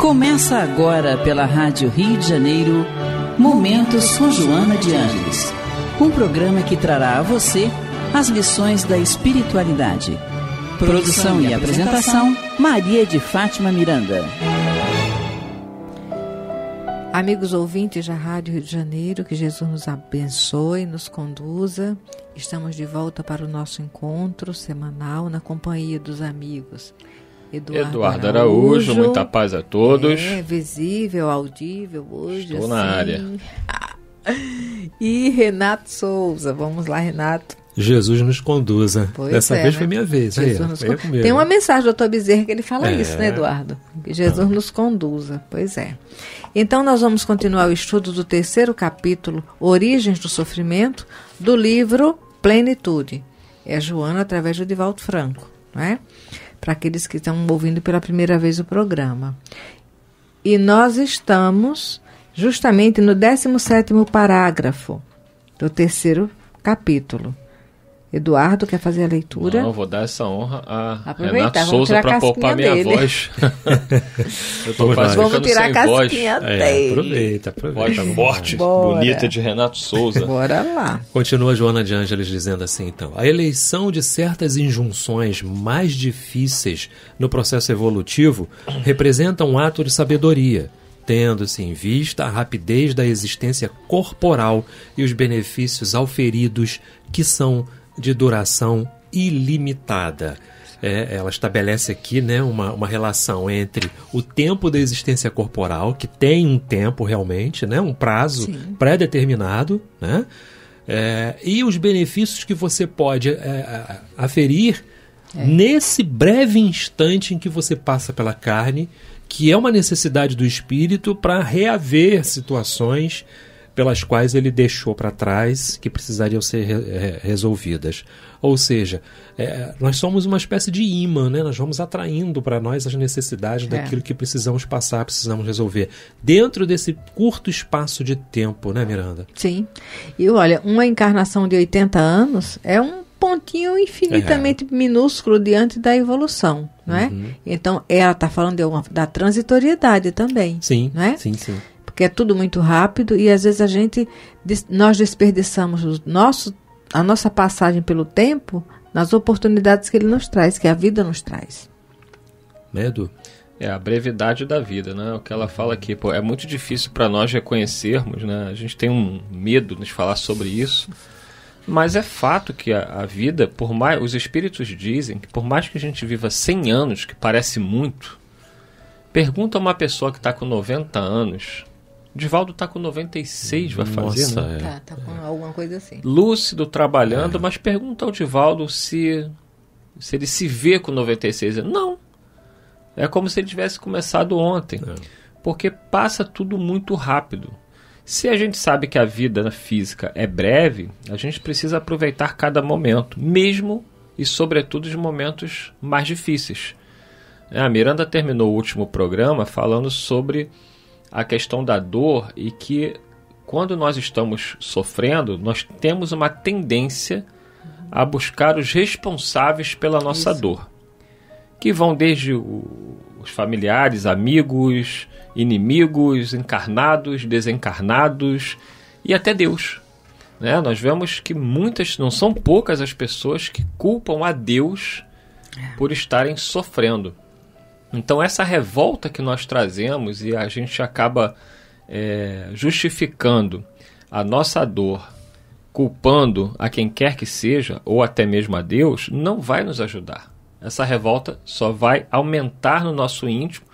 Começa agora pela Rádio Rio de Janeiro, Momentos com Joana de Ângeles. Um programa que trará a você as lições da espiritualidade. Produção e apresentação, Maria de Fátima Miranda. Amigos ouvintes da Rádio Rio de Janeiro, que Jesus nos abençoe e nos conduza. Estamos de volta para o nosso encontro semanal na companhia dos amigos Eduardo Araújo, muita paz a todos. Visível, audível hoje. Estou na área. E Renato Souza. Vamos lá, Renato. Jesus nos conduza. Dessa vez foi minha vez. Tem uma mensagem do Dr. Bezerra que ele fala isso, né, Eduardo? Que Jesus nos conduza. Pois é. Então nós vamos continuar o estudo do 3º capítulo, Origens do Sofrimento, do livro Plenitude. É Joana através de Divaldo Franco, não é? Para aqueles que estão ouvindo pela primeira vez o programa. E nós estamos justamente no 17º parágrafo do 3º capítulo. Eduardo, quer fazer a leitura? Não, vou dar essa honra a Renato Souza para poupar minha voz. Eu estou quase ficando sem voz. Aproveita. Voz forte, bonita de Renato Souza. Bora lá. Continua Joana de Ângeles dizendo assim, então. A eleição de certas injunções mais difíceis no processo evolutivo representa um ato de sabedoria, tendo-se em vista a rapidez da existência corporal e os benefícios auferidos que são de duração ilimitada. Ela estabelece aqui, né, uma relação entre o tempo da existência corporal, que tem um tempo realmente, né, um prazo pré-determinado, né, e os benefícios que você pode aferir nesse breve instante em que você passa pela carne, que é uma necessidade do espírito para reaver situações pelas quais ele deixou para trás, que precisariam ser resolvidas. Ou seja, nós somos uma espécie de imã, né? Nós vamos atraindo para nós as necessidades daquilo que precisamos passar, precisamos resolver. Dentro desse curto espaço de tempo, né, Miranda? Sim. E olha, uma encarnação de 80 anos é um pontinho infinitamente minúsculo diante da evolução, não é? Então, ela está falando da transitoriedade também. Sim, não é? Sim. Porque é tudo muito rápido e às vezes nós desperdiçamos a nossa passagem pelo tempo nas oportunidades que ele nos traz, que a vida nos traz. Medo? É a brevidade da vida, né? O que ela fala aqui, é muito difícil para nós reconhecermos, né? A gente tem um medo de falar sobre isso, mas é fato que a vida, por mais, os espíritos dizem que por mais que a gente viva 100 anos, que parece muito, pergunta a uma pessoa que está com 90 anos... Divaldo está com 96, vai fazer, né? Tá com alguma coisa assim. Lúcido, trabalhando, mas pergunta ao Divaldo se ele se vê com 96 anos. Não. É como se ele tivesse começado ontem. Porque passa tudo muito rápido. Se a gente sabe que a vida na física é breve, a gente precisa aproveitar cada momento, mesmo e sobretudo os momentos mais difíceis. A Miranda terminou o último programa falando sobre a questão da dor e que quando nós estamos sofrendo, nós temos uma tendência a buscar os responsáveis pela nossa dor, que vão desde os familiares, amigos, inimigos, encarnados, desencarnados e até Deus, né? Nós vemos que não são poucas as pessoas que culpam a Deus por estarem sofrendo. Então essa revolta que nós trazemos e a gente acaba justificando a nossa dor, culpando a quem quer que seja, ou até mesmo a Deus, não vai nos ajudar. Essa revolta só vai aumentar no nosso íntimo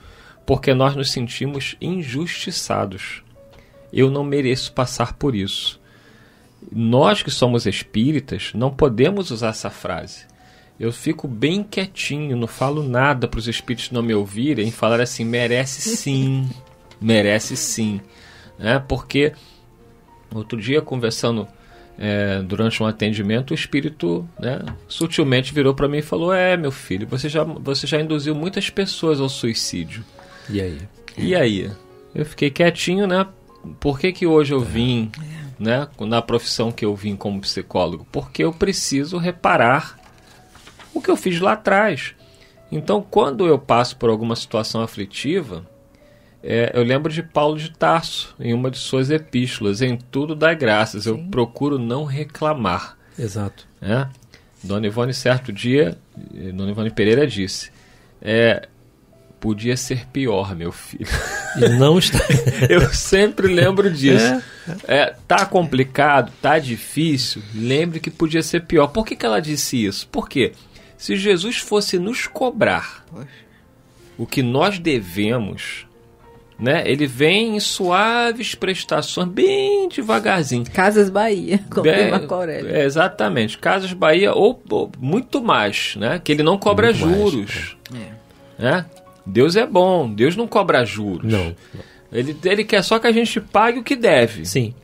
porque nós nos sentimos injustiçados. Eu não mereço passar por isso. Nós que somos espíritas não podemos usar essa frase. Eu fico bem quietinho, não falo nada para os espíritos não me ouvirem e falar assim, merece sim, né? Porque outro dia conversando durante um atendimento, o espírito, né, sutilmente virou para mim e falou, meu filho, você já induziu muitas pessoas ao suicídio. E aí? Eu fiquei quietinho, né? Por que hoje eu vim, né, na profissão que eu vim como psicólogo? Porque eu preciso reparar o que eu fiz lá atrás. Então, quando eu passo por alguma situação aflitiva, Eu lembro de Paulo de Tarso, em uma de suas epístolas, em tudo dá graças, eu procuro não reclamar. Exato. Dona Ivone, certo dia, Dona Ivone Pereira disse, podia ser pior, meu filho. E não está. Eu sempre lembro disso. Tá complicado, tá difícil, lembre que podia ser pior. Por que ela disse isso? Porque se Jesus fosse nos cobrar o que nós devemos, né, ele vem em suaves prestações, bem devagarzinho. Casas Bahia, como Marco Aurélio. Exatamente, Casas Bahia ou muito mais, né, que ele não cobra muito juros. Né? Deus é bom, Deus não cobra juros. Não. Ele quer só que a gente pague o que deve. Sim.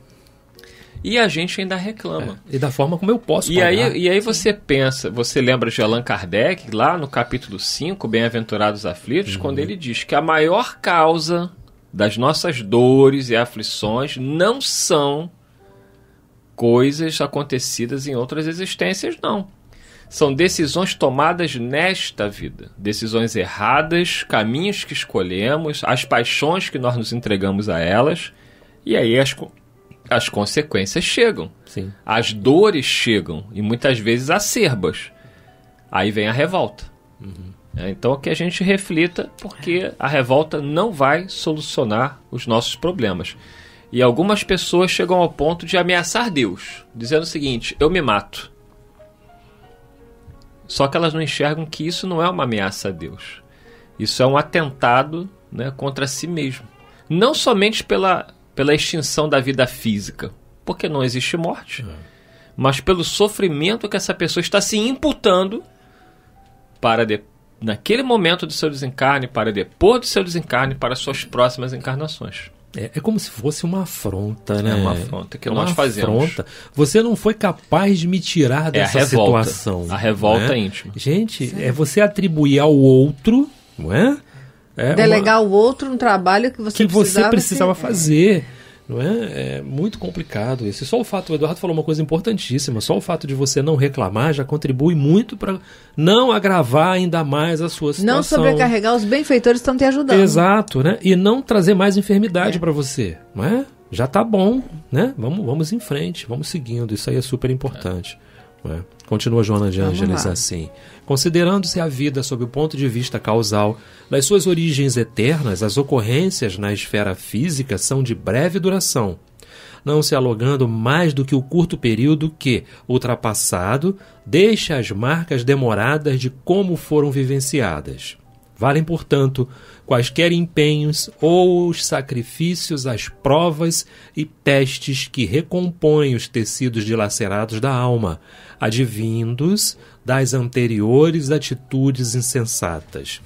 E a gente ainda reclama. E da forma como eu posso pagar. E aí você pensa, você lembra de Allan Kardec, lá no capítulo 5, Bem-aventurados aflitos, quando ele diz que a maior causa das nossas dores e aflições não são coisas acontecidas em outras existências, não. São decisões tomadas nesta vida. Decisões erradas, caminhos que escolhemos, as paixões que nós nos entregamos a elas. E aí as consequências chegam. Sim. As dores chegam. E muitas vezes acerbas. Aí vem a revolta. Então que a gente reflita, porque a revolta não vai solucionar os nossos problemas. E algumas pessoas chegam ao ponto de ameaçar Deus, dizendo o seguinte: eu me mato. Só que elas não enxergam que isso não é uma ameaça a Deus. Isso é um atentado, né, contra si mesmo. Não somente pela extinção da vida física, porque não existe morte, mas pelo sofrimento que essa pessoa está se imputando para, naquele momento do seu desencarne, para depois do seu desencarne, para suas próximas encarnações. É como se fosse uma afronta, né? É uma afronta que nós fazemos. Afronta. Você não foi capaz de me tirar dessa situação. A revolta íntima. Gente, é você atribuir ao outro, não é? Delegar ao outro um trabalho que você precisava fazer. Não é? É muito complicado isso. E só o fato, o Eduardo falou uma coisa importantíssima, só o fato de você não reclamar já contribui muito para não agravar ainda mais a sua situação. Não sobrecarregar, os benfeitores estão te ajudando. Exato, né? E não trazer mais enfermidade para você, não é? Já tá bom, né? Vamos em frente, vamos seguindo, isso aí é super importante. Não é? Continua Joana de Ângeles assim: considerando-se a vida sob o ponto de vista causal, nas suas origens eternas, as ocorrências na esfera física são de breve duração, não se alongando mais do que o curto período que, ultrapassado, deixa as marcas demoradas de como foram vivenciadas. Valem, portanto, quaisquer empenhos ou os sacrifícios, as provas e testes que recompõem os tecidos dilacerados da alma, advindos das anteriores atitudes insensatas.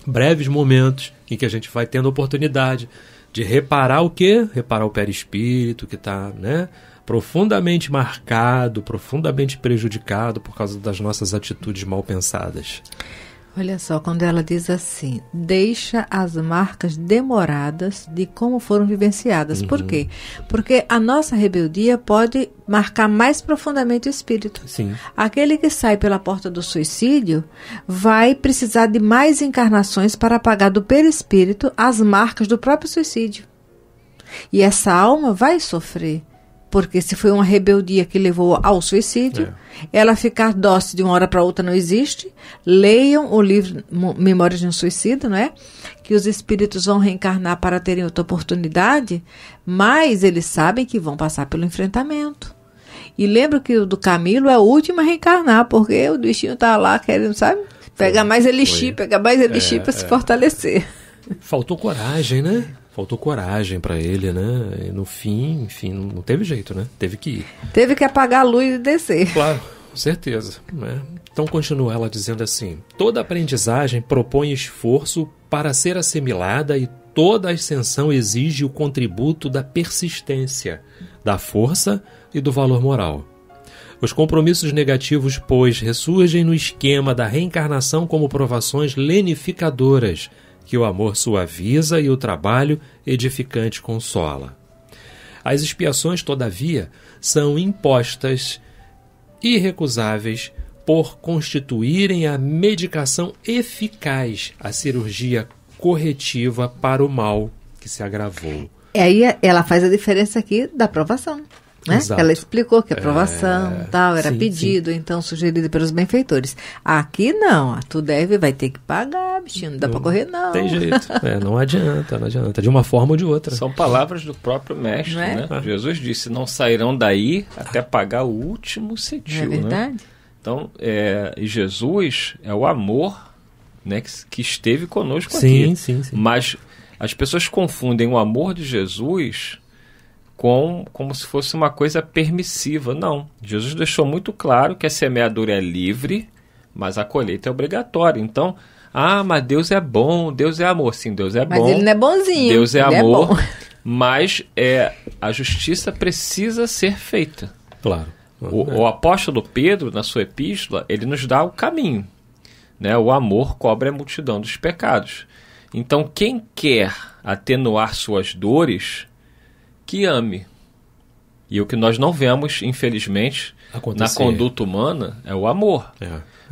Breves momentos em que a gente vai tendo oportunidade de reparar o quê? Reparar o perispírito que está, né, profundamente marcado, profundamente prejudicado por causa das nossas atitudes mal pensadas. Olha só, quando ela diz assim, deixa as marcas demoradas de como foram vivenciadas. Por quê? Porque a nossa rebeldia pode marcar mais profundamente o espírito. Sim. Aquele que sai pela porta do suicídio vai precisar de mais encarnações para apagar do perispírito as marcas do próprio suicídio. E essa alma vai sofrer. Porque se foi uma rebeldia que levou ao suicídio, ela ficar dócil de uma hora para outra não existe. Leiam o livro Memórias de um Suicida, não é? Que os espíritos vão reencarnar para terem outra oportunidade, mas eles sabem que vão passar pelo enfrentamento. E lembro que o do Camilo é o último a reencarnar, porque o bichinho está lá querendo, sabe? Pegar mais elixir para se fortalecer. Faltou coragem, né? Faltou coragem para ele, né? E no fim, enfim, não teve jeito, né? Teve que ir. Teve que apagar a luz e descer. Claro, com certeza. Né? Então continua ela dizendo assim: toda aprendizagem propõe esforço para ser assimilada e toda ascensão exige o contributo da persistência, da força e do valor moral. Os compromissos negativos, pois, ressurgem no esquema da reencarnação como provações lenificadoras, que o amor suaviza e o trabalho edificante consola. As expiações, todavia, são impostas, irrecusáveis, por constituírem a medicação eficaz, a cirurgia corretiva para o mal que se agravou. E aí ela faz a diferença aqui da aprovação. Né? Ela explicou que a aprovação tal era pedido, então sugerido pelos benfeitores. Aqui não, tu vai ter que pagar, bichinho, não dá para correr não. Tem jeito, não adianta, de uma forma ou de outra. São palavras do próprio mestre, né? Jesus disse, não sairão daí até pagar o último centil. Não é verdade? Né? Então, e Jesus é o amor, né, que esteve conosco aqui. Sim. Mas as pessoas confundem o amor de Jesus como se fosse uma coisa permissiva. Não. Jesus deixou muito claro que a semeadura é livre, mas a colheita é obrigatória. Então, mas Deus é bom, Deus é amor. Sim, Deus é bom. Mas ele não é bonzinho. Deus é amor, mas a justiça precisa ser feita. Claro. O apóstolo Pedro, na sua epístola, ele nos dá o caminho. Né? O amor cobre a multidão dos pecados. Então, quem quer atenuar suas dores, que ame. E o que nós não vemos, infelizmente, na conduta humana, é o amor.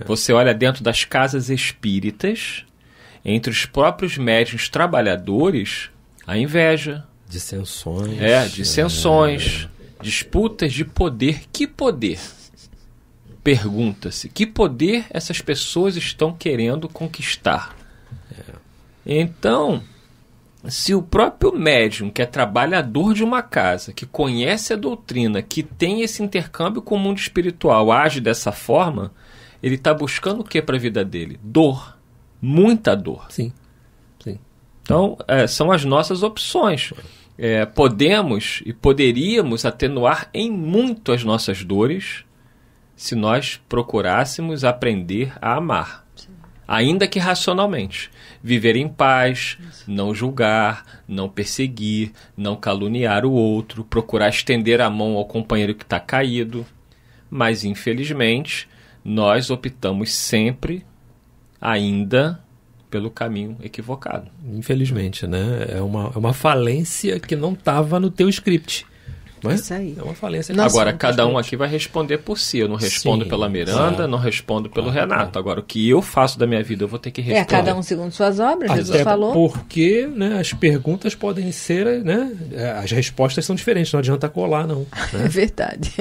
Você olha dentro das casas espíritas, entre os próprios médiuns trabalhadores, a inveja. Dissensões. Dissensões. Disputas de poder. Que poder? Pergunta-se. Que poder essas pessoas estão querendo conquistar? Então, se o próprio médium, que é trabalhador de uma casa, que conhece a doutrina, que tem esse intercâmbio com o mundo espiritual, age dessa forma, ele está buscando o que para a vida dele? Dor. Muita dor. Sim. Então, são as nossas opções. Podemos e poderíamos atenuar em muito as nossas dores se nós procurássemos aprender a amar. Ainda que racionalmente. Viver em paz, não julgar, não perseguir, não caluniar o outro, procurar estender a mão ao companheiro que está caído. Mas, infelizmente, nós optamos sempre, ainda, pelo caminho equivocado. Infelizmente, né? É uma falência que não estava no teu script. Isso aí. É uma falência. Agora, cada um aqui vai responder por si. Eu não respondo pela Miranda, não respondo pelo Renato. Agora, o que eu faço da minha vida, eu vou ter que responder. Cada um segundo suas obras, Jesus falou. Porque, né, as perguntas podem ser, né, as respostas são diferentes, não adianta colar, não. Né? É verdade.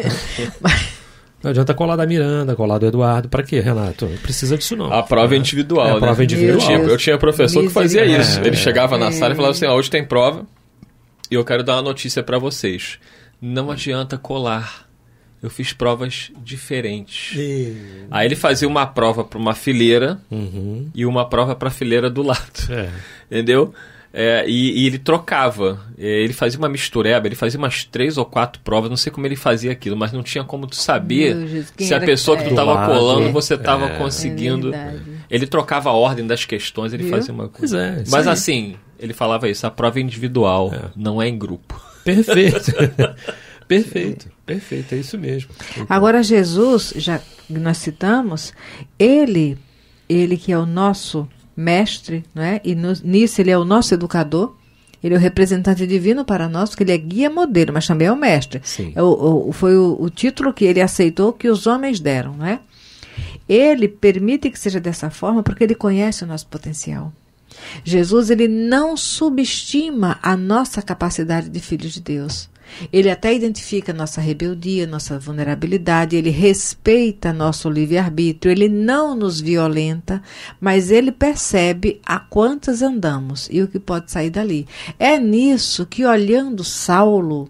Não adianta colar da Miranda, colar do Eduardo. Para quê, Renato? Não precisa disso, não. A prova é individual, né? A prova individual. Eu tinha professor que fazia isso. Ele chegava na sala e falava assim, hoje tem prova e eu quero dar uma notícia para vocês. Não adianta colar. Eu fiz provas diferentes. Aí ele fazia uma prova para uma fileira e uma prova para a fileira do lado. Entendeu? E ele trocava. Ele fazia uma mistureba, ele fazia umas 3 ou 4 provas. Não sei como ele fazia aquilo, mas não tinha como tu saber se a pessoa que tu estava colando, você estava conseguindo. Ele trocava a ordem das questões, ele fazia uma coisa. Mas assim, ele falava isso, a prova é individual, não é em grupo. Perfeito, é isso mesmo. Agora Jesus, já nós citamos, ele que é o nosso mestre, não é? E nisso ele é o nosso educador, ele é o representante divino para nós, porque ele é guia modelo, mas também é o mestre. Foi o título que ele aceitou que os homens deram, não é? Ele permite que seja dessa forma porque ele conhece o nosso potencial. Jesus, ele não subestima a nossa capacidade de filhos de Deus. Ele até identifica nossa rebeldia, nossa vulnerabilidade, ele respeita nosso livre-arbítrio, ele não nos violenta, mas ele percebe a quantas andamos e o que pode sair dali. É nisso que, olhando Saulo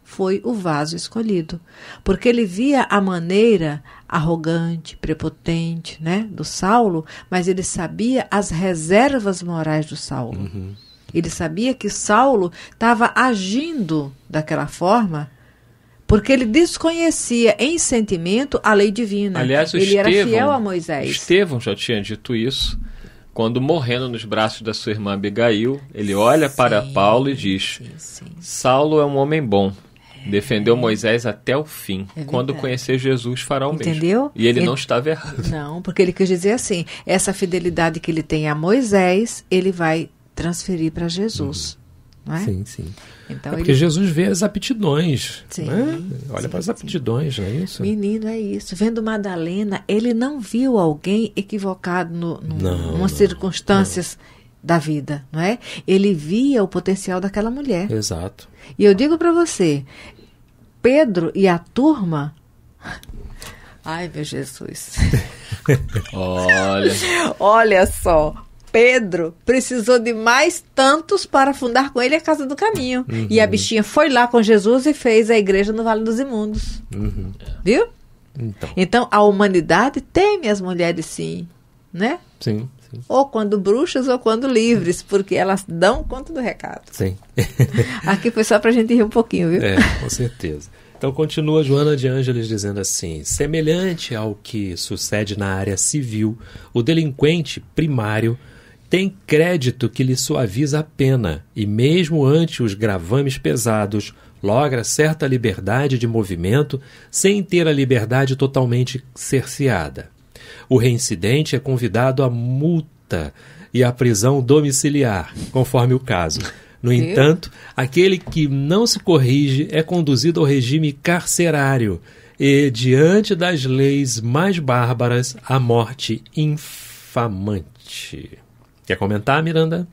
foi o vaso escolhido, porque ele via a maneira arrogante, prepotente, né, do Saulo, mas ele sabia as reservas morais do Saulo. Ele sabia que Saulo estava agindo daquela forma porque ele desconhecia em sentimento a lei divina. Aliás, ele era fiel a Moisés. Estevão já tinha dito isso. Quando morrendo nos braços da sua irmã Abigail, ele olha para Paulo e diz: Saulo é um homem bom. Defendeu Moisés até o fim. Quando conhecer Jesus, fará o mesmo. Entendeu? E ele não estava errado. Não, porque ele quis dizer assim, essa fidelidade que ele tem a Moisés, ele vai transferir para Jesus. Não é? Sim. Então, porque Jesus vê as aptidões. Sim, né? Olha para as aptidões, não é isso? Menino, é isso. Vendo Madalena, ele não viu alguém equivocado numa circunstâncias da vida, não é? Ele via o potencial daquela mulher. Exato. E eu digo para você, Pedro e a turma... Ai, meu Jesus. Olha só. Pedro precisou de mais tantos para fundar com ele a Casa do Caminho. E a bichinha foi lá com Jesus e fez a igreja no Vale dos Imundos. Viu? Então, a humanidade teme as mulheres, sim. Né? Sim. Ou quando bruxas ou quando livres, porque elas dão conta do recado. Sim. Aqui foi só para a gente rir um pouquinho, viu? Com certeza. Então continua Joana de Ângeles dizendo assim: semelhante ao que sucede na área civil, o delinquente primário tem crédito que lhe suaviza a pena e mesmo ante os gravames pesados logra certa liberdade de movimento sem ter a liberdade totalmente cerceada. O reincidente é convidado à multa e à prisão domiciliar, conforme o caso. No entanto, aquele que não se corrige é conduzido ao regime carcerário e, diante das leis mais bárbaras, à morte infamante. Quer comentar, Miranda?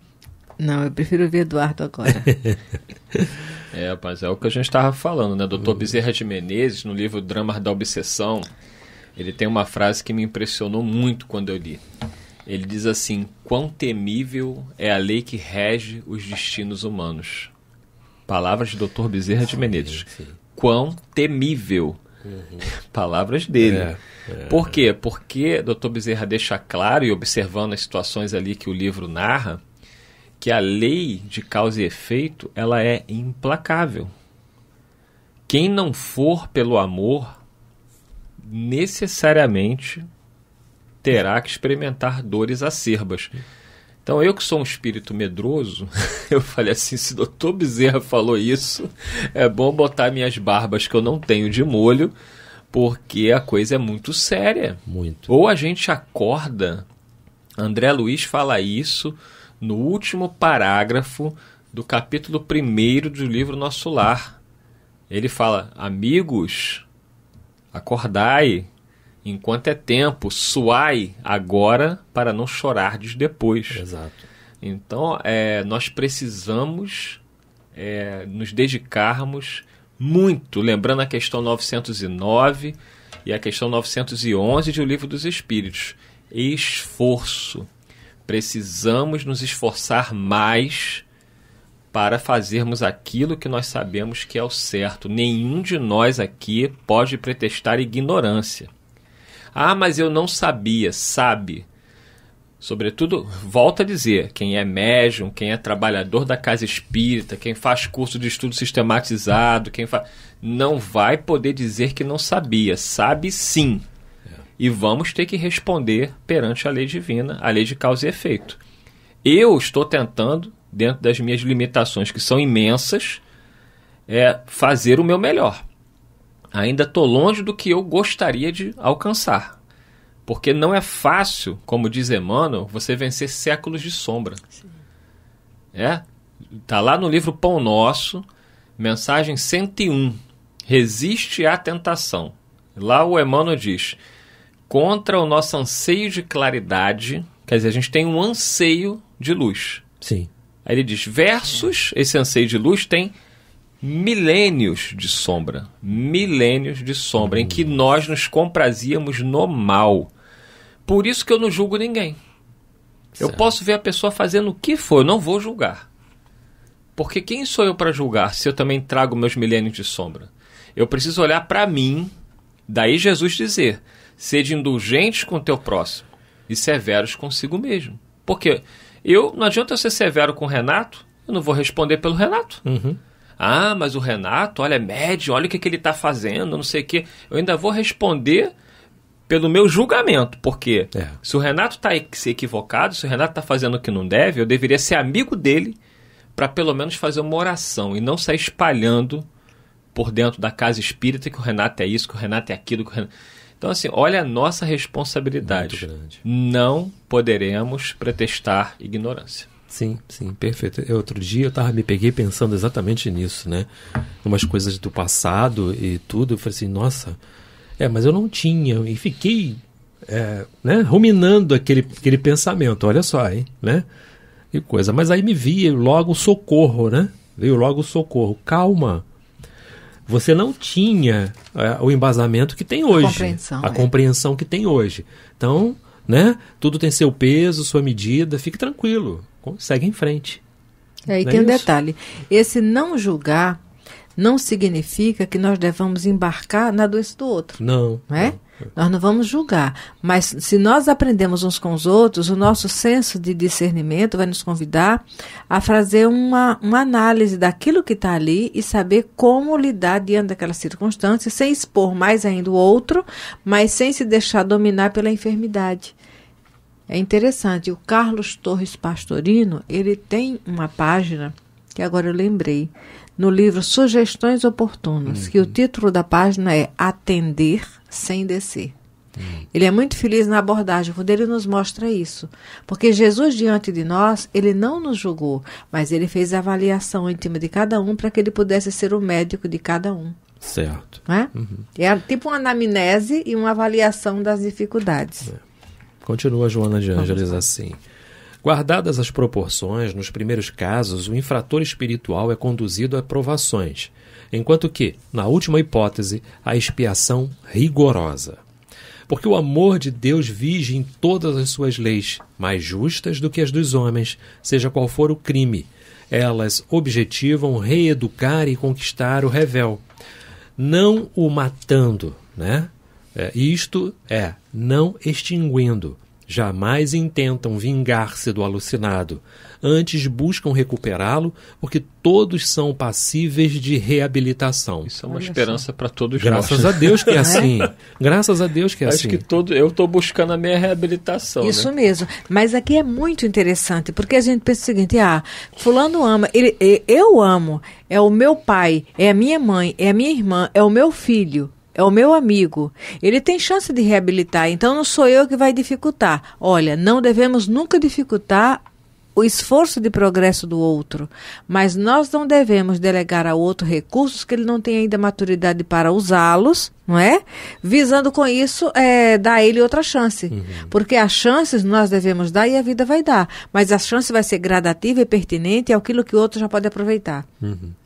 Não, eu prefiro ver Eduardo agora. Mas é o que a gente estava falando, né? Dr. Bezerra de Menezes, no livro Dramas da Obsessão, ele tem uma frase que me impressionou muito quando eu li. Ele diz assim: quão temível é a lei que rege os destinos humanos. Palavras de Dr. Bezerra de Menezes. Quão temível. Palavras dele. Por quê? Porque Dr. Bezerra deixa claro, e observando as situações ali que o livro narra, que a lei de causa e efeito, ela é implacável. Quem não for pelo amor, necessariamente terá que experimentar dores acerbas. Então, eu que sou um espírito medroso, eu falei assim, se Dr. Bezerra falou isso, é bom botar minhas barbas que eu não tenho de molho, porque a coisa é muito séria. Muito. Ou a gente acorda, André Luiz fala isso no último parágrafo do capítulo 1º do livro Nosso Lar. Ele fala: amigos, acordai, enquanto é tempo, suai agora para não chorardes depois. Exato. Então, nós precisamos nos dedicarmos muito, lembrando a questão 909 e a questão 911 do Livro dos Espíritos. Esforço. Precisamos nos esforçar mais para fazermos aquilo que nós sabemos que é o certo. Nenhum de nós aqui pode pretextar ignorância. Mas eu não sabia. Sabe. Sobretudo, volto a dizer, quem é médium, quem é trabalhador da casa espírita, quem faz curso de estudo sistematizado, não vai poder dizer que não sabia. Sabe sim. E vamos ter que responder perante a lei divina, a lei de causa e efeito. Eu estou tentando, dentro das minhas limitações, que são imensas, fazer o meu melhor. Ainda estou longe do que eu gostaria de alcançar. Porque não é fácil, como diz Emmanuel, você vencer séculos de sombra. Está lá no livro Pão Nosso, mensagem 101. Resiste à tentação. Lá o Emmanuel diz: contra o nosso anseio de claridade, quer dizer, a gente tem um anseio de luz. Sim. Aí ele diz, versus esse anseio de luz tem milênios de sombra. Milênios de sombra, em que nós nos comprazíamos no mal. Por isso que eu não julgo ninguém. Certo. Eu posso ver a pessoa fazendo o que for, eu não vou julgar. Porque quem sou eu para julgar se eu também trago meus milênios de sombra? Eu preciso olhar para mim, daí Jesus dizer: sede indulgentes com o teu próximo e severos consigo mesmo. Porque não adianta eu ser severo com o Renato, eu não vou responder pelo Renato. Mas o Renato, olha, é médium, olha o que ele está fazendo, não sei o quê. Eu ainda vou responder pelo meu julgamento, porque se o Renato está equivocado, se o Renato está fazendo o que não deve, eu deveria ser amigo dele para pelo menos fazer uma oração e não sair espalhando por dentro da casa espírita que o Renato é isso, que o Renato é aquilo. Então, assim, olha a nossa responsabilidade. Muito grande. Não poderemos pretextar ignorância. Sim, perfeito. Outro dia eu me peguei pensando exatamente nisso, né? Umas coisas do passado e tudo. Eu falei assim, nossa, mas eu não tinha. E fiquei ruminando aquele pensamento, olha só, hein, né? Que coisa. Mas aí me veio logo o socorro, né? Veio logo o socorro. Calma. Você não tinha o embasamento que tem hoje. A compreensão que tem hoje. Então, né? Tudo tem seu peso, sua medida. Fique tranquilo. Segue em frente. Aí tem um detalhe. Esse não julgar não significa que nós devamos embarcar na doença do outro. Não. Não é? Nós não vamos julgar, mas se nós aprendemos uns com os outros, o nosso senso de discernimento vai nos convidar a fazer uma análise daquilo que está ali e saber como lidar diante daquela circunstância, sem expor mais ainda o outro, mas sem se deixar dominar pela enfermidade. É interessante, o Carlos Torres Pastorino, ele tem uma página, que agora eu lembrei, no livro Sugestões Oportunas, que o título da página é Atender sem Descer. Ele é muito feliz na abordagem, quando ele nos mostra isso. Porque Jesus, diante de nós, ele não nos julgou, mas ele fez a avaliação íntima de cada um para que ele pudesse ser o médico de cada um. Certo. Né? É tipo uma anamnese e uma avaliação das dificuldades. Continua Joana de Ângeles assim. Guardadas as proporções, nos primeiros casos, o infrator espiritual é conduzido a provações, enquanto que, na última hipótese, a expiação rigorosa. Porque o amor de Deus vige em todas as suas leis, mais justas do que as dos homens, seja qual for o crime. Elas objetivam reeducar e conquistar o revel, não o matando, né? Isto é, não extinguindo. Jamais intentam vingar-se do alucinado. Antes buscam recuperá-lo, porque todos são passíveis de reabilitação. Isso é uma esperança para todos nós. Graças a Deus que é assim. Graças a Deus que é assim. Acho que eu estou buscando a minha reabilitação. Isso mesmo. Mas aqui é muito interessante, porque a gente pensa o seguinte, fulano ama, eu amo, é o meu pai, é a minha mãe, é a minha irmã, é o meu filho. É o meu amigo. Ele tem chance de reabilitar, então não sou eu que vai dificultar. Olha, não devemos nunca dificultar o esforço de progresso do outro, mas nós não devemos delegar ao outro recursos que ele não tem ainda maturidade para usá-los, não é? Visando com isso dar a ele outra chance. Porque as chances nós devemos dar e a vida vai dar, mas a chance vai ser gradativa e pertinente àquilo que o outro já pode aproveitar.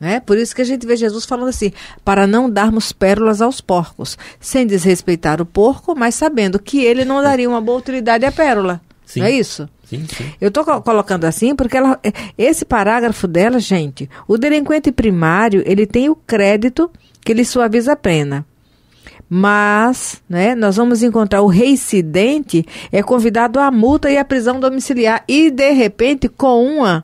Né? Por isso que a gente vê Jesus falando assim, para não darmos pérolas aos porcos, sem desrespeitar o porco, mas sabendo que ele não daria uma boa utilidade à pérola. Sim. Não é isso? Sim, sim. Eu estou colocando assim porque esse parágrafo dela, gente, o delinquente primário, ele tem o crédito que lhe suaviza a pena. Mas, né, nós vamos encontrar o reincidente é convidado à multa e à prisão domiciliar e de repente com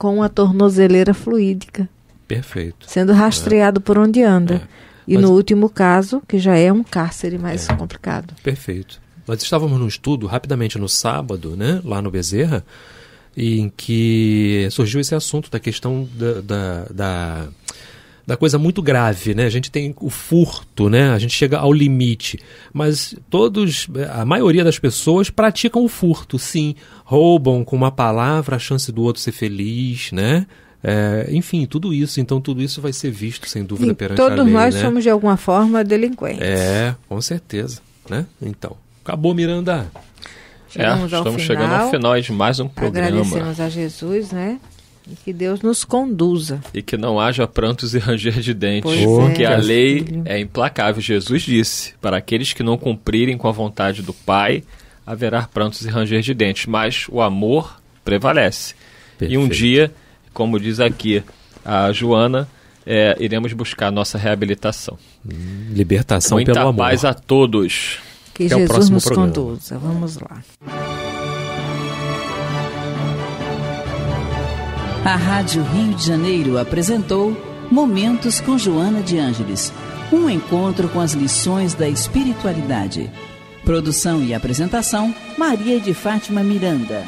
uma tornozeleira fluídica. Perfeito. Sendo rastreado por onde anda. E no último caso, que já é um cárcere mais complicado. Perfeito. Nós estávamos num estudo, rapidamente, no sábado, né, lá no Bezerra, em que surgiu esse assunto da questão da coisa muito grave, né? A gente tem o furto, né? A gente chega ao limite, mas a maioria das pessoas praticam o furto, sim, roubam com uma palavra a chance do outro ser feliz, né? Enfim, tudo isso. Então, tudo isso vai ser visto, sem dúvida, perante a lei. Todos nós né? somos, de alguma forma, delinquentes. Com certeza, né? Então, acabou, Miranda. Estamos chegando ao final de mais um programa. Agradecemos a Jesus, né? E que Deus nos conduza. E que não haja prantos e ranger de dentes, Pois porque a lei é implacável. Jesus disse, para aqueles que não cumprirem com a vontade do Pai, haverá prantos e ranger de dentes, mas o amor prevalece. Perfeito. E um dia, como diz aqui a Joana, iremos buscar a nossa reabilitação. Libertação Muita pelo amor. paz a todos. Que Até o Jesus próximo nos programa. conduza. Vamos lá. A Rádio Rio de Janeiro apresentou Momentos com Joana de Ângeles, um encontro com as lições da espiritualidade. Produção e apresentação, Maria de Fátima Miranda.